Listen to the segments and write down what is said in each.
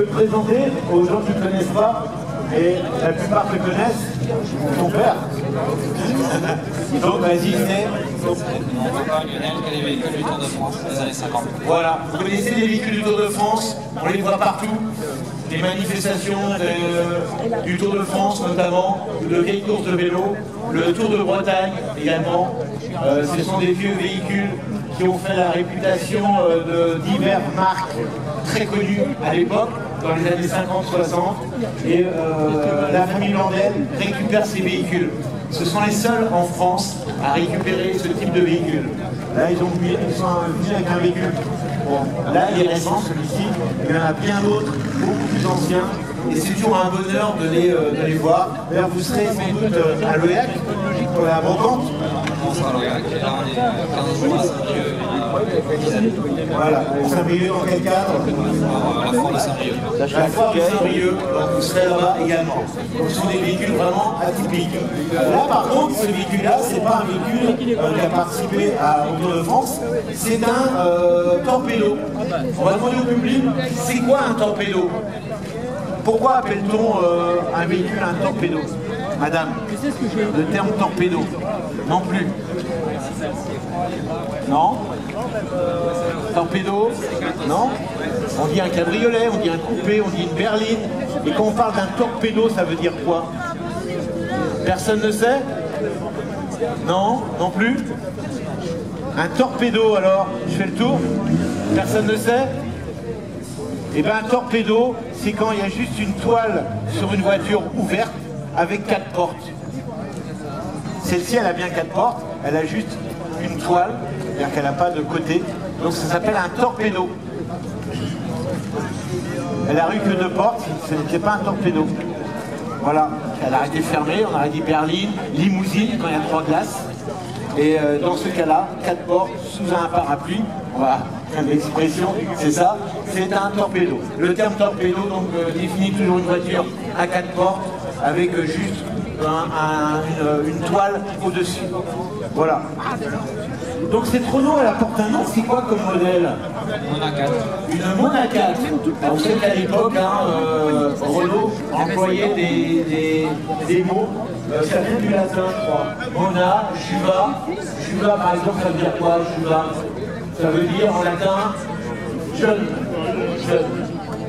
te présenter aux gens qui ne te connaissent pas, et la plupart te connaissent, ton père. Donc vas-y, c'est... Mon papa Lionel, qui a des véhicules du Tour de France des années 50. Voilà, vous connaissez les véhicules du Tour de France, on les voit partout. Des manifestations du Tour de France notamment, de vieilles courses de vélo, le Tour de Bretagne également. Ce sont des vieux véhicules qui ont fait la réputation de diverses marques très connues à l'époque, dans les années 50-60. Et la famille Landel récupère ces véhicules. Ce sont les seuls en France à récupérer ce type de véhicule. Là, ils sont venus avec un véhicule. Bon, là, il est récent, celui-ci. Il y en a bien d'autres, beaucoup plus anciens. Et c'est toujours un bonheur de les voir. D'ailleurs, vous serez sans doute à l'OEAC pour la brocante. On sera à l'OEAC, et là on est 15 jours à Saint-Brieuc. Voilà, Saint-Brieuc dans quel cadre? La foire de Saint-Brieuc. La foire de Saint-Brieuc, donc vous serez là-bas également. Donc, ce sont des véhicules vraiment atypiques. Là, par contre, ce véhicule-là, c'est pas un véhicule qui a participé au Tour de France, c'est un torpédo. On va demander au public, c'est quoi un torpédo? Pourquoi appelle-t-on un véhicule un torpédo? Madame, le terme torpédo, non plus. Non? Torpédo? Non? On dit un cabriolet, on dit un coupé, on dit une berline. Et quand on parle d'un torpédo, ça veut dire quoi? Personne ne sait? Non? Non plus? Un torpédo, alors, je fais le tour? Personne ne sait? Eh bien, un torpédo, c'est quand il y a juste une toile sur une voiture ouverte avec 4 portes. Celle-ci, elle a bien 4 portes, elle a juste une toile, c'est-à-dire qu'elle n'a pas de côté. Donc ça s'appelle un torpédo. Elle a eu que 2 portes, ce n'était pas un torpédo. Voilà, elle a été fermée, on aurait dit berline, limousine quand il y a 3 glaces. Et dans ce cas-là, 4 portes sous un parapluie, voilà, l'expression, c'est ça, c'est un torpédo. Le terme torpédo donc définit toujours une voiture à 4 portes avec juste une toile au-dessus. Voilà. Donc cette Renault, elle apporte un nom, c'est quoi comme modèle? Mona 4. Une Mona 4. Vous savez qu'à l'époque, Renault employait des mots, ça vient du latin, je crois. Mona, Juva. Juva, par exemple, ça veut dire quoi, Juva? Ça veut dire en latin jeune. Jeune.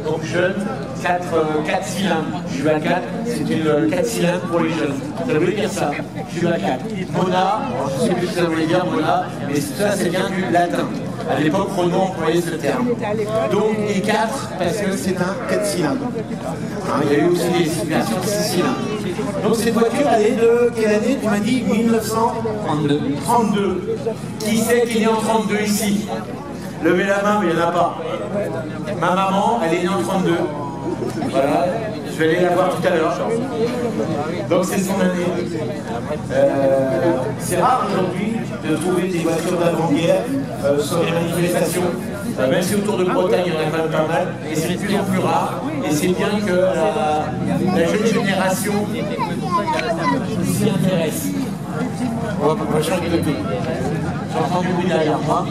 Donc jeune, 4 cylindres. Juva 4, c'est une 4 cylindres pour les jeunes. Ça veut dire ça, Juva 4. Mona, je ne sais plus ce que ça voulait dire Mona, mais ça c'est bien du latin. À l'époque, Renault employait ce terme. Donc, et 4, parce que c'est un 4 cylindres. Hein, il y a eu aussi des versions 6 cylindres. Donc cette voiture, elle est de quelle année? Tu m'as dit 1932. 32. Qui c'est qui est né en 32 ici? Levez la main, mais il n'y en a pas. Ma maman, elle est née en 32. Voilà, je vais aller la voir tout à l'heure. Donc c'est son année. C'est rare aujourd'hui de trouver des voitures d'avant-guerre sur les manifestations. Même si autour de Bretagne, il y en a quand même pas mal. Et c'est de plus en plus rare. Et c'est bien que la jeune génération s'y intéresse. On va changer de tout. J'entends du bruit derrière moi.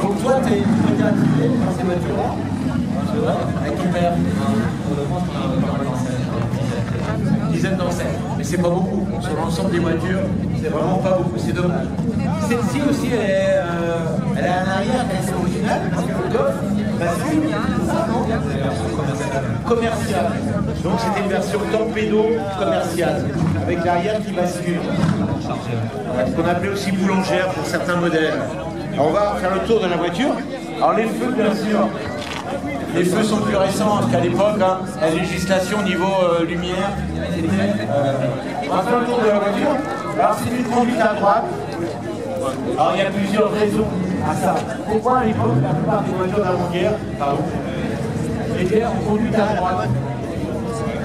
Donc toi, tu es attiré par ces voitures-là? C'est vrai? Avec ton père? Une dizaine d'ancêtres. Mais c'est pas beaucoup. Sur l'ensemble des voitures, c'est vraiment pas beaucoup. C'est dommage. Celle-ci aussi, elle a un arrière qui est original, parce que le coffre bascule. C'est ça, non? C'est une version commerciale. Donc c'était une version torpédo commerciale, avec l'arrière qui bascule. Ce qu'on appelait aussi boulangère pour certains modèles. Alors on va faire le tour de la voiture. Alors les feux, bien sûr, les feux sont plus récents qu'à l'époque. La législation niveau lumière, on va faire le tour de la voiture. Alors c'est une conduite à droite. Alors il y a plusieurs raisons à ça. Pourquoi à l'époque la plupart des voitures d'avant-guerre étaient en conduite à droite?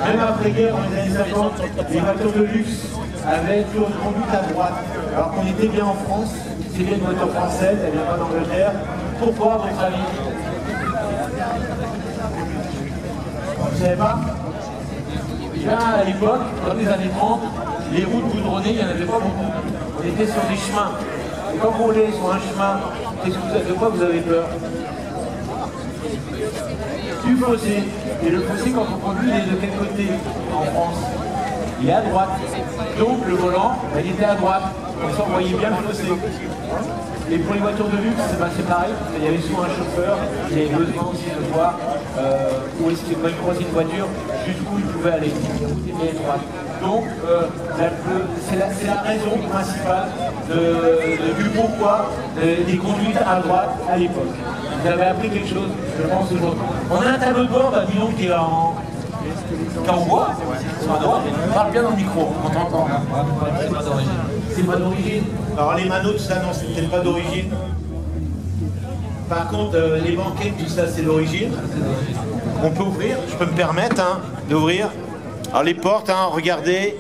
Même après-guerre, dans les années 50, les voitures de luxe avaient toujours une conduite à droite. Alors qu'on était bien en France. C'est bien une voiture française, elle vient pas d'Angleterre. Pourquoi, à votre avis? Vous ne savez pas? Bien à l'époque, dans les années 30, les routes goudronnées, il n'y en avait pas beaucoup. On était sur des chemins. Et quand vous roulez sur un chemin, de quoi vous avez peur? du fossé. Et le fossé, quand on conduit, il est de quel côté en France? Il est à droite. Donc le volant, il était à droite. Comme ça, on voyait bien le fossé. Et pour les voitures de luxe, c'est pareil. Il y avait souvent un chauffeur qui avait besoin aussi de voir où est-ce qu'il croisait une voiture, jusqu'où il pouvait aller. Il était étroit. Donc, c'est la raison principale du pourquoi des conduites à droite à l'époque. Vous avez appris quelque chose, je pense, aujourd'hui. On a un tableau de bord, disons, qui est en bois. Parle bien dans le micro, on t'entend. C'est pas d'origine. C'est pas d'origine. Alors les manos, tout ça, non, c'était pas d'origine. Par contre, les banquettes, tout ça, c'est d'origine. On peut ouvrir, je peux me permettre d'ouvrir. Alors les portes, regardez.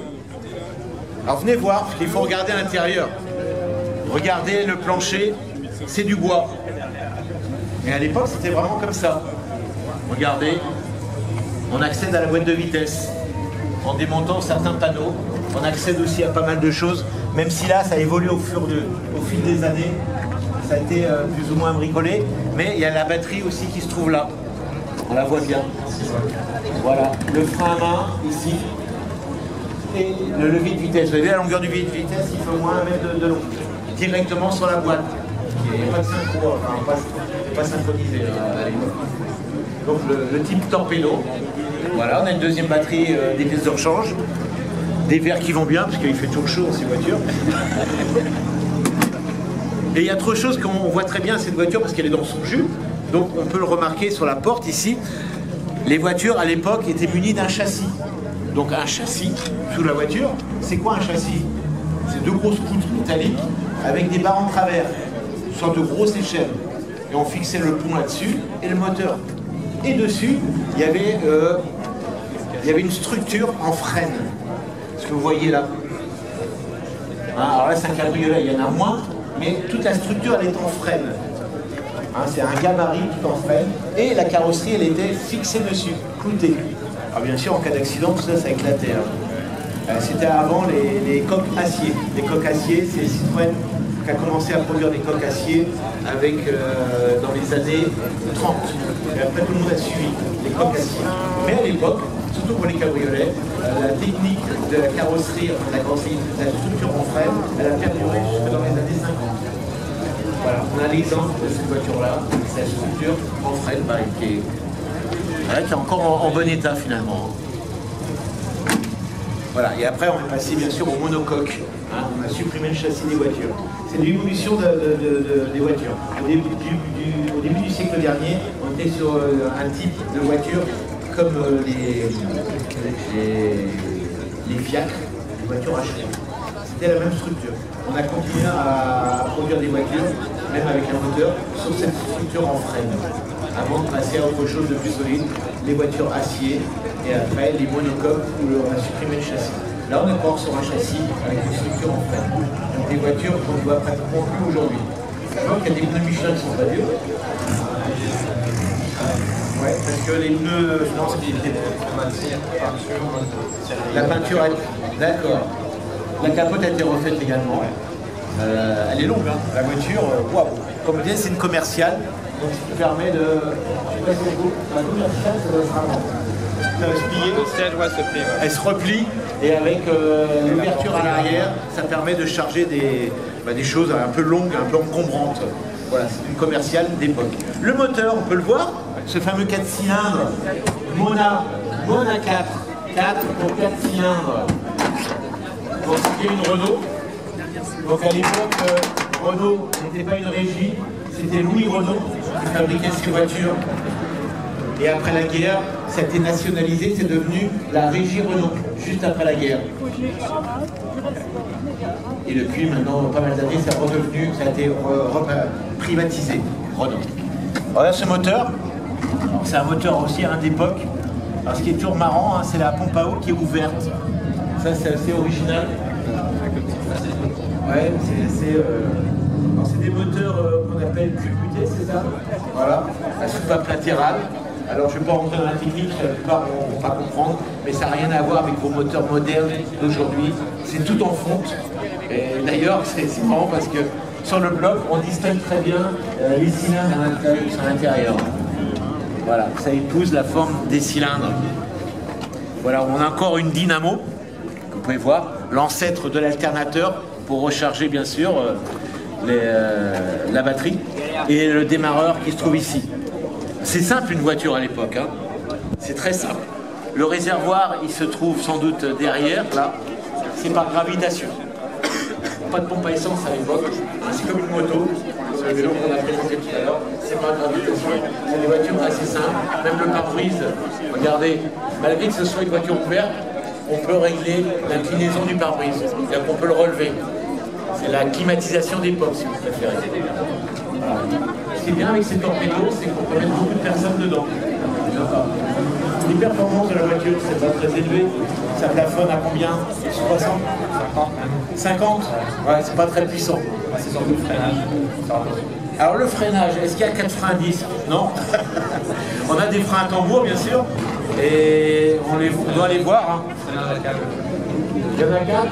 Alors venez voir, parce qu'il faut regarder à l'intérieur. Regardez le plancher, c'est du bois. Et à l'époque, c'était vraiment comme ça. Regardez, on accède à la boîte de vitesse en démontant certains panneaux. On accède aussi à pas mal de choses, même si là, ça a évolué au fil des années. Ça a été plus ou moins bricolé, mais il y a la batterie aussi qui se trouve là. On la voit bien. Voilà, le frein à main ici et le levier de vitesse. Vous avez vu la longueur du levier de vitesse, il fait au moins 1 mètre de long. Directement sur la boîte. Il n'y a pas de synchro, enfin pas synchronisé. Donc le type torpedo. Voilà, on a une deuxième batterie, des pièces de rechange. Des verres qui vont bien, parce qu'il fait toujours chaud dans ces voitures. Et il y a autre chose qu'on voit très bien cette voiture parce qu'elle est dans son jus. Donc on peut le remarquer sur la porte ici. Les voitures à l'époque étaient munies d'un châssis. Donc un châssis sous la voiture, c'est quoi un châssis? C'est 2 grosses poutres métalliques avec des barres en travers, une sorte de grosse échelle. Et on fixait le pont là-dessus et le moteur. Et dessus, il y avait une structure en frêne. Ce que vous voyez là. Alors là, c'est un cabriolet, il y en a moins, mais toute la structure, elle est en frêne. C'est un gabarit tout en frêne. Et la carrosserie, elle était fixée dessus, cloutée. Alors bien sûr, en cas d'accident, tout ça, ça éclatait. C'était avant les coques acier. Les coques acier, c'est Citroën qui a commencé à produire des coques acier avec, dans les années 30. Et après, tout le monde a suivi les coques acier. Mais à l'époque, surtout pour les cabriolets, la technique de la carrosserie, la structure en frêne, elle a perduré jusque dans les années 50. Voilà, on a l'exemple de cette voiture-là, c'est la structure en frêne qui est encore en bon état finalement. Voilà, et après on est passé bien sûr au monocoque. On a supprimé le châssis des voitures. C'est l'évolution des voitures. Au début du siècle dernier, on était sur un type de voiture comme les Fiat, les voitures à chevaux. C'était la même structure. On a continué à produire des voitures, même avec un moteur, sur cette structure en frêne, avant de passer à autre chose de plus solide, les voitures acier, et après les monocoques où on a supprimé le châssis. Là, on est encore sur un châssis avec une structure en frêne. Donc des voitures qu'on ne voit pratiquement plus aujourd'hui. Donc il y a des pneus Michelin qui sont pas durs. Ouais, parce que les pneus, je pense qu'ils étaient la peinture, d'accord. La capote a été refaite également. Elle est longue, la voiture, waouh. Comme je disais, c'est une commerciale, donc ce qui permet de. Je sais pas si c'est beau. La commerciale, ça doit être avant. Ça va se plier. Le siège, ouais, se plie. Ouais. Elle se replie et avec l'ouverture à l'arrière, ça permet de charger des choses un peu longues, un peu encombrantes. Voilà, c'est une commerciale d'époque. Le moteur, on peut le voir, ce fameux 4 cylindres, Mona 4 pour 4 cylindres. Donc c'était une Renault. Donc à l'époque, Renault n'était pas une régie, c'était Louis Renault qui fabriquait ces voitures. Et après la guerre, ça a été nationalisé, c'est devenu la régie Renault, juste après la guerre. Et depuis maintenant pas mal d'années, ça a été privatisé, Renault. Voilà ce moteur, c'est un moteur aussi d'époque. Alors ce qui est toujours marrant, c'est la pompe à eau qui est ouverte. Ça c'est assez original. Ouais, c'est des moteurs qu'on appelle QQT, c'est ça? Voilà, la soupape latérale. Alors je ne vais pas rentrer dans la technique, la plupart ne vont pas comprendre, mais ça n'a rien à voir avec vos moteurs modernes d'aujourd'hui. C'est tout en fonte. Et d'ailleurs, c'est marrant parce que sur le bloc, on distingue très bien les cylindres à l'intérieur. Voilà, ça épouse la forme des cylindres. Voilà, on a encore une dynamo, que vous pouvez voir, l'ancêtre de l'alternateur pour recharger bien sûr la batterie, et le démarreur qui se trouve ici. C'est simple une voiture à l'époque, hein. C'est très simple. Le réservoir, il se trouve sans doute derrière, là, c'est par gravitation. Pas de pompe à essence à l'époque, c'est comme une moto, c'est le vélo qu'on a présenté tout à l'heure, c'est par gravitation. C'est des voitures assez simples, même le pare-brise, regardez, malgré que ce soit une voiture ouverte, on peut régler l'inclinaison du pare-brise, c'est-à-dire qu'on peut le relever. C'est la climatisation des pommes, si vous préférez. Voilà. Ce qui est bien avec ces torpédos, c'est qu'on peut mettre beaucoup de personnes dedans. Les performances de la voiture, c'est pas très élevé. Ça plafonne à combien? 60? 50? Ouais, c'est pas très puissant. C'est surtout le freinage. Alors le freinage, est-ce qu'il y a 4 freins à disque? Non. On a des freins à tambour, bien sûr, et on doit les voir. Hein. Il y en a 4?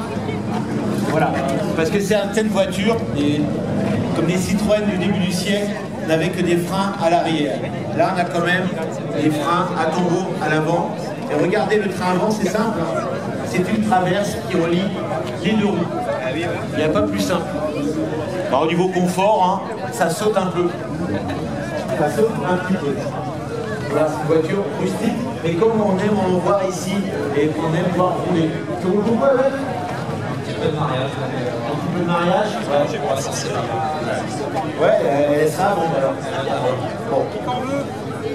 Voilà. Parce que certaines voitures, comme les Citroën du début du siècle, n'avaient que des freins à l'arrière. Là, on a quand même des freins à tambour à l'avant. Et regardez le train avant, c'est simple. Hein. C'est une traverse qui relie les deux roues. Il n'y a pas plus simple. Alors, au niveau confort, hein, ça saute un peu. Ça saute un petit peu. Voilà, c'est une voiture rustique. Mais comme on aime en voir ici et qu'on aime voir rouler. Tu roules beaucoup avec? Un petit peu de mariage. Un petit peu de mariage? Ouais, j'ai pas censé. Ouais, elle sera bon alors. Bon.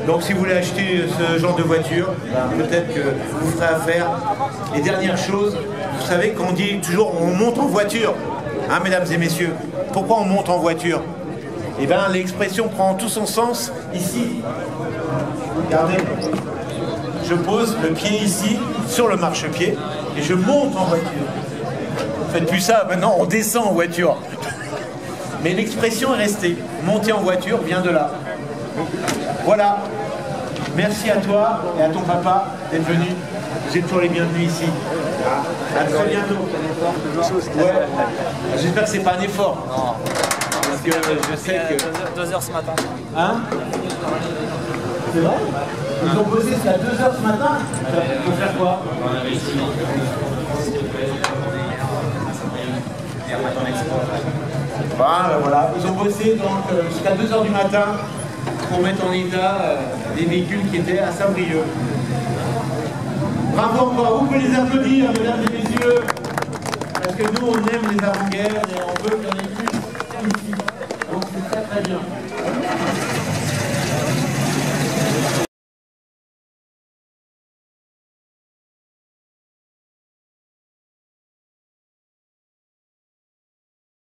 Donc si vous voulez acheter ce genre de voiture, ben, peut-être que vous ferez affaire. Et dernière chose, vous savez qu'on dit toujours on monte en voiture, hein, mesdames et messieurs. Pourquoi on monte en voiture? Eh bien l'expression prend tout son sens ici. Regardez, je pose le pied ici sur le marchepied et je monte en voiture. Faites plus ça, maintenant on descend en voiture. Mais l'expression est restée. Monter en voiture vient de là. Voilà. Merci à toi et à ton papa d'être venu. Vous êtes toujours les bienvenus ici. À très bientôt. Ouais. J'espère que c'est pas un effort. Non. Parce que je sais que... 2 heures ce matin. Hein? C'est vrai? Ils ont bossé jusqu'à 2 heures ce matin? Pour faire quoi? On avait ici. Voilà, ils ont bossé donc jusqu'à 2 heures du matin pour mettre en état des véhicules qui étaient à Saint-Brieuc. Bravo encore, vous pouvez les applaudir, mesdames et messieurs, parce que nous on aime les avant-guerres.